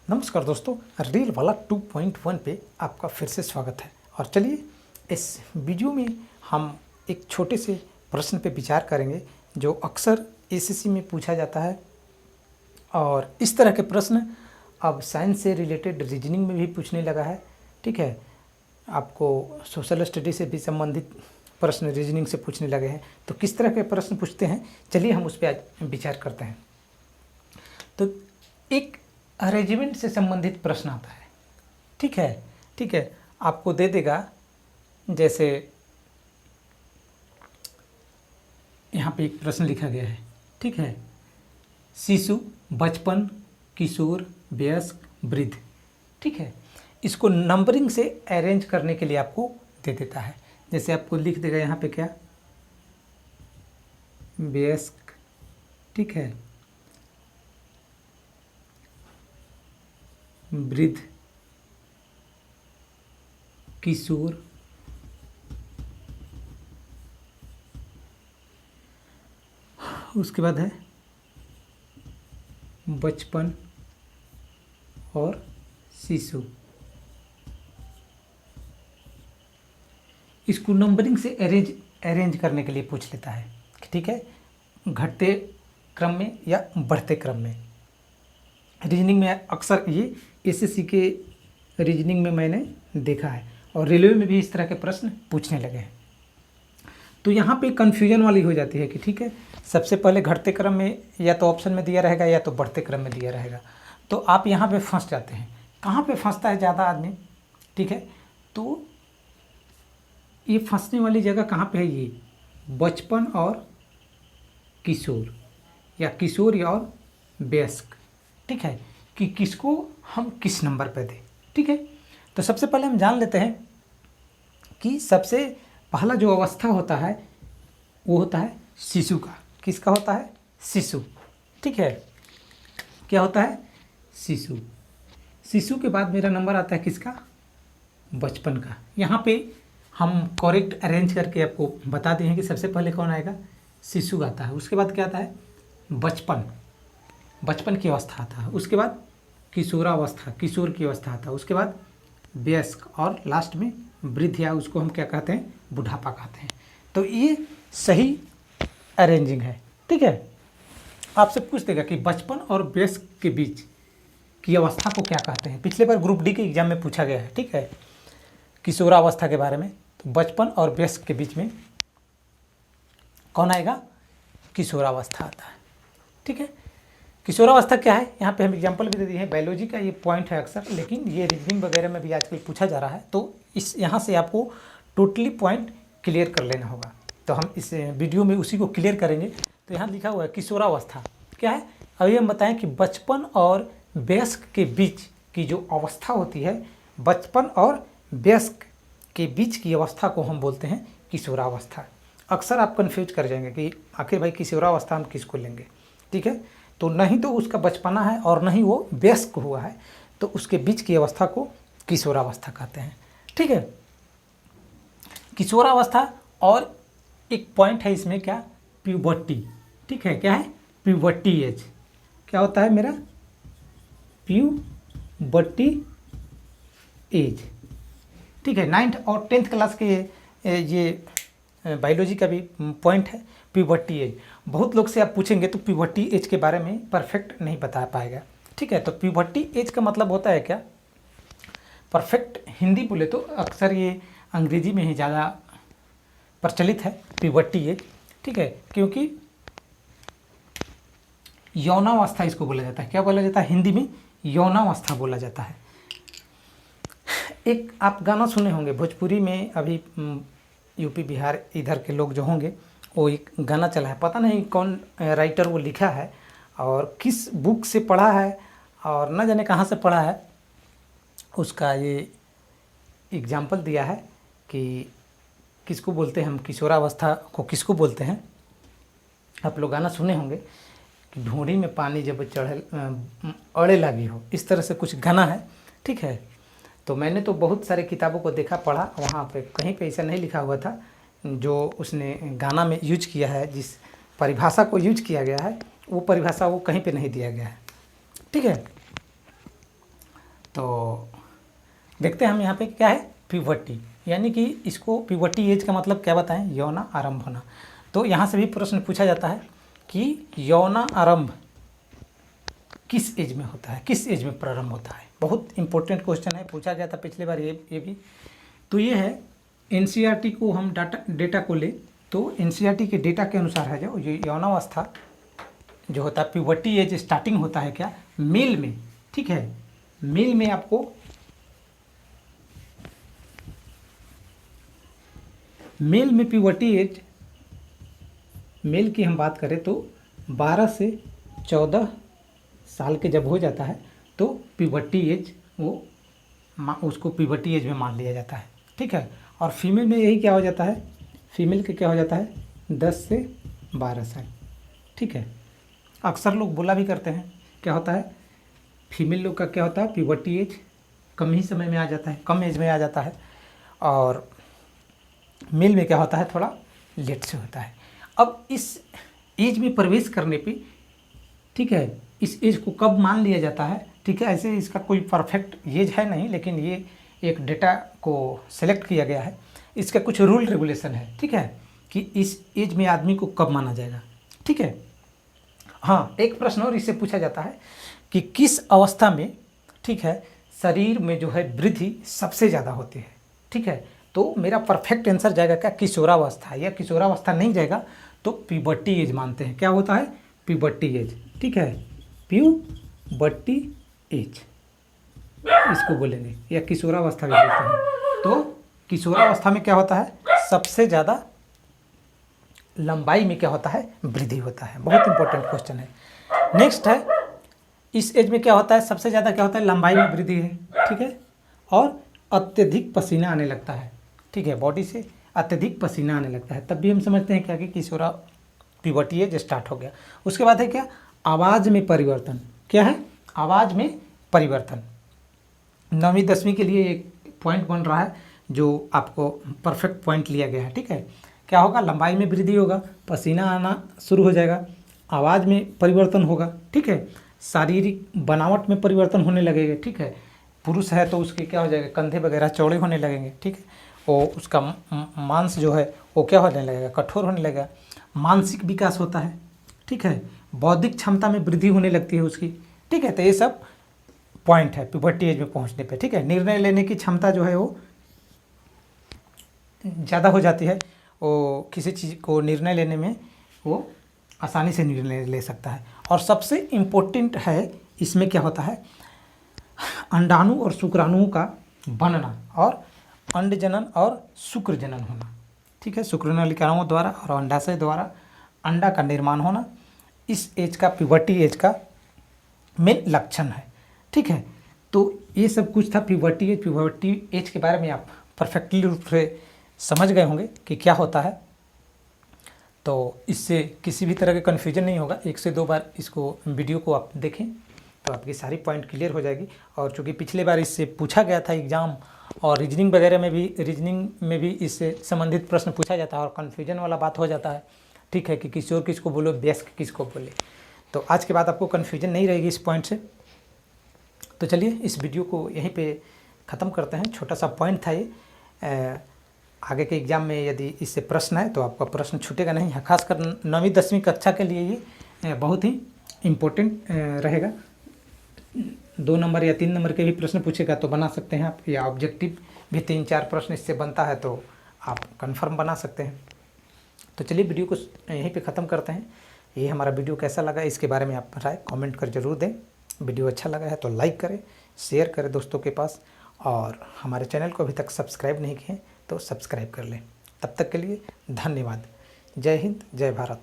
नमस्कार दोस्तों, रील वाला 2.1 पे आपका फिर से स्वागत है। और चलिए इस वीडियो में हम एक छोटे से प्रश्न पे विचार करेंगे जो अक्सर एसएससी में पूछा जाता है। और इस तरह के प्रश्न अब साइंस से रिलेटेड रीजनिंग में भी पूछने लगा है। ठीक है, आपको सोशल स्टडी से भी संबंधित प्रश्न रीजनिंग से पूछने लगे हैं। तो किस तरह के प्रश्न पूछते हैं, चलिए हम उस पर आज विचार करते हैं। तो एक अरेंजमेंट से संबंधित प्रश्न आता है। ठीक है, आपको दे देगा, जैसे यहाँ पे एक प्रश्न लिखा गया है। ठीक है, शिशु, बचपन, किशोर, वयस्क, वृद्ध। ठीक है, इसको नंबरिंग से अरेंज करने के लिए आपको दे देता है। जैसे आपको लिख देगा यहाँ पे क्या, वयस्क, ठीक है, वृद्ध, किशोर, उसके बाद है बचपन और शिशु। इसको नंबरिंग से अरेंज करने के लिए पूछ लेता है। ठीक है, घटते क्रम में या बढ़ते क्रम में। रीजनिंग में अक्सर ये एसएससी के रीजनिंग में मैंने देखा है और रेलवे में भी इस तरह के प्रश्न पूछने लगे हैं। तो यहाँ पे कन्फ्यूजन वाली हो जाती है कि ठीक है, सबसे पहले घटते क्रम में या तो ऑप्शन में दिया रहेगा या तो बढ़ते क्रम में दिया रहेगा। तो आप यहाँ पे फंस जाते हैं। कहाँ पे फंसता है ज़्यादा आदमी? ठीक है, तो ये फंसने वाली जगह कहाँ पे है? ये बचपन और किशोर या किशोर और वयस्क। ठीक है, कि किसको हम किस नंबर पे दें। ठीक है, तो सबसे पहले हम जान लेते हैं कि सबसे पहला जो अवस्था होता है वो होता है शिशु का। किसका होता है? शिशु। ठीक है, क्या होता है? शिशु। शिशु के बाद मेरा नंबर आता है किसका? बचपन का। यहाँ पे हम करेक्ट अरेंज करके आपको बता दें कि सबसे पहले कौन आएगा? शिशु आता है। उसके बाद क्या आता है? बचपन की अवस्था आता है। उसके बाद किशोरावस्था, किशोर की अवस्था आता है। उसके बाद वयस्क और लास्ट में वृद्ध, या उसको हम क्या कहते हैं? बुढ़ापा कहते हैं। तो ये सही अरेंजिंग है। ठीक है, आपसे पूछ देगा कि बचपन और वयस्क के बीच की अवस्था को क्या कहते हैं। पिछले बार ग्रुप डी के एग्जाम में पूछा गया है। ठीक है, किशोरावस्था के बारे में। तो बचपन और वयस्क के बीच में कौन आएगा? किशोरावस्था आता है। ठीक है, किशोरावस्था क्या है, यहाँ पे हम एग्जांपल भी दे दिए हैं। बायोलॉजी का ये पॉइंट है अक्सर, लेकिन ये रीजनिंग वगैरह में भी आजकल पूछा जा रहा है। तो इस यहाँ से आपको टोटली पॉइंट क्लियर कर लेना होगा। तो हम इस वीडियो में उसी को क्लियर करेंगे। तो यहाँ लिखा हुआ है किशोरावस्था क्या है। अभी हम बताएं कि बचपन और वयस्क के बीच की जो अवस्था होती है, बचपन और वयस्क के बीच की अवस्था को हम बोलते हैं किशोरावस्था। अक्सर आप कन्फ्यूज कर जाएंगे कि आखिर भाई किशोरावस्था हम किसको लेंगे। ठीक है, तो नहीं तो उसका बचपना है और नहीं वो वयस्क हुआ है, तो उसके बीच की अवस्था को किशोरावस्था कहते हैं। ठीक है, किशोरावस्था। और एक पॉइंट है इसमें क्या? प्यूबर्टी। ठीक है, क्या है? Puberty as. क्या होता है मेरा? Puberty as. ठीक है, 9th और 10th क्लास के ये बायोलॉजी का भी पॉइंट है प्यूबर्टी एज। बहुत लोग से आप पूछेंगे तो प्यूबर्टी एज के बारे में परफेक्ट नहीं बता पाएगा। ठीक है, तो प्यूबर्टी एज का मतलब होता है क्या? परफेक्ट हिंदी बोले तो अक्सर ये अंग्रेजी में ही ज़्यादा प्रचलित है प्यूबर्टी एज। ठीक है, क्योंकि यौनावस्था इसको बोला जाता है। क्या बोला जाता है हिंदी में? यौनावस्था बोला जाता है। एक आप गाना सुने होंगे भोजपुरी में, अभी यूपी बिहार इधर के लोग जो होंगे, वो एक गाना चला है, पता नहीं कौन राइटर वो लिखा है और किस बुक से पढ़ा है और न जाने कहाँ से पढ़ा है। उसका ये एग्जाम्पल दिया है कि किसको बोलते हैं हम, किशोरावस्था को किसको बोलते हैं। आप लोग गाना सुने होंगे कि ढूंढी में पानी जब चढ़े अड़े लगी हो, इस तरह से कुछ गाना है। ठीक है, तो मैंने तो बहुत सारे किताबों को देखा, पढ़ा, वहाँ पे कहीं पे ऐसा नहीं लिखा हुआ था जो उसने गाना में यूज किया है। जिस परिभाषा को यूज किया गया है वो परिभाषा वो कहीं पे नहीं दिया गया है। ठीक है, तो देखते हैं हम यहाँ पे क्या है, प्यूबर्टी, यानी कि इसको प्यूबर्टी एज का मतलब क्या बताएं, यौना आरंभ होना। तो यहाँ से भी प्रश्न पूछा जाता है कि यौना आरंभ किस एज में होता है, किस एज में प्रारंभ होता है। बहुत इंपॉर्टेंट क्वेश्चन है, पूछा गया था पिछली बार ये भी। तो ये है एनसीईआरटी को हम डेटा को ले तो एनसीईआरटी के डेटा के अनुसार है जो ये यौनावस्था जो होता है, प्यूबर्टी एज स्टार्टिंग होता है क्या, मेल में। ठीक है, मेल में आपको मेल में प्यूबर्टी एज, मेल की हम बात करें तो 12 से 14 साल के जब हो जाता है तो प्यूबर्टी एज उसको प्यूबर्टी एज में मान लिया जाता है। ठीक है, और फीमेल में यही क्या हो जाता है, फीमेल के क्या हो जाता है 10 से 12 साल। ठीक है, अक्सर लोग बोला भी करते हैं क्या होता है, फीमेल लोग का क्या होता है, प्यूबर्टी एज कम ही समय में आ जाता है, कम एज में आ जाता है, और मेल में क्या होता है, थोड़ा लेट से होता है। अब इस एज में प्रवेश करने पे, ठीक है, इस एज को कब मान लिया जाता है, ठीक है, ऐसे इसका कोई परफेक्ट एज है नहीं, लेकिन ये एक डेटा को सेलेक्ट किया गया है, इसका कुछ रूल रेगुलेशन है। ठीक है, कि इस एज में आदमी को कब माना जाएगा। ठीक है, हाँ, एक प्रश्न और इससे पूछा जाता है कि किस अवस्था में, ठीक है, शरीर में जो है वृद्धि सबसे ज़्यादा होती है। ठीक है, तो मेरा परफेक्ट आंसर जाएगा क्या, किशोरावस्था, या किशोरावस्था नहीं जाएगा तो प्यूबर्टी एज मानते हैं। क्या होता है, प्यूबर्टी एज। ठीक है, प्यूबर्टी एज इसको बोलेंगे, या किशोरावस्था भी बोलते हैं। तो किशोरावस्था में क्या होता है, सबसे ज़्यादा लंबाई में क्या होता है, वृद्धि होता है। बहुत इंपॉर्टेंट क्वेश्चन है। नेक्स्ट है, इस एज में क्या होता है, सबसे ज़्यादा क्या होता है, लंबाई में वृद्धि है। ठीक है, और अत्यधिक पसीना आने लगता है। ठीक है, बॉडी से अत्यधिक पसीना आने लगता है, तब भी हम समझते हैं क्या कि किशोरा प्यूबर्टी एज स्टार्ट हो गया। उसके बाद है क्या, आवाज़ में परिवर्तन। क्या है, आवाज़ में परिवर्तन। 9वीं 10वीं के लिए एक पॉइंट बन रहा है जो आपको परफेक्ट पॉइंट लिया गया है। ठीक है, क्या होगा, लंबाई में वृद्धि होगा, पसीना आना शुरू हो जाएगा, आवाज़ में परिवर्तन होगा। ठीक है, शारीरिक बनावट में परिवर्तन होने लगेगा। ठीक है, पुरुष है तो उसके क्या हो जाएगा, कंधे वगैरह चौड़े होने लगेंगे। ठीक है, और उसका मांस जो है वो क्या होने लगेगा, कठोर होने लगेगा। मानसिक विकास होता है। ठीक है, बौद्धिक क्षमता में वृद्धि होने लगती है उसकी। ठीक है, तो ये सब पॉइंट है प्यूबर्टी एज में पहुंचने पे। ठीक है, निर्णय लेने की क्षमता जो है वो ज़्यादा हो जाती है, वो किसी चीज़ को निर्णय लेने में वो आसानी से निर्णय ले सकता है। और सबसे इम्पोर्टेंट है इसमें क्या होता है, अंडाणु और शुक्राणुओं का बनना और अंड जनन और शुक्र जनन होना। ठीक है, शुक्रनलिकाओं द्वारा और अंडाशय द्वारा अंडा का निर्माण होना इस एज का, प्यूबर्टी एज का मेन लक्षण है। ठीक है, तो ये सब कुछ था प्यूबर्टी एज के बारे में आप परफेक्टली रूप से समझ गए होंगे कि क्या होता है। तो इससे किसी भी तरह के कन्फ्यूजन नहीं होगा। 1 से 2 बार इसको वीडियो को आप देखें तो आपकी सारी पॉइंट क्लियर हो जाएगी। और चूँकि पिछले बार इससे पूछा गया था एग्ज़ाम, और रीजनिंग वगैरह में भी, रीजनिंग में भी इससे संबंधित प्रश्न पूछा जाता है और कन्फ्यूजन वाला बात हो जाता है। ठीक है, कि किशोर किसको बोलो, वयस्क किसको बोले। तो आज के बाद आपको कन्फ्यूजन नहीं रहेगी इस पॉइंट से। तो चलिए इस वीडियो को यहीं पे ख़त्म करते हैं। छोटा सा पॉइंट था ये। आगे के एग्ज़ाम में यदि इससे प्रश्न है तो आपका प्रश्न छूटेगा नहीं है। खासकर 9वीं 10वीं कक्षा के लिए ये बहुत ही इम्पोर्टेंट रहेगा। 2 नंबर या 3 नंबर के भी प्रश्न पूछेगा तो बना सकते हैं आप, या ऑब्जेक्टिव भी 3-4 प्रश्न इससे बनता है तो आप कंफर्म बना सकते हैं। तो चलिए वीडियो को यहीं पे ख़त्म करते हैं। ये हमारा वीडियो कैसा लगा इसके बारे में आप राय कमेंट कर ज़रूर दें। वीडियो अच्छा लगा है तो लाइक करें, शेयर करें दोस्तों के पास, और हमारे चैनल को अभी तक सब्सक्राइब नहीं किए तो सब्सक्राइब कर लें। तब तक के लिए धन्यवाद। जय हिंद, जय भारत।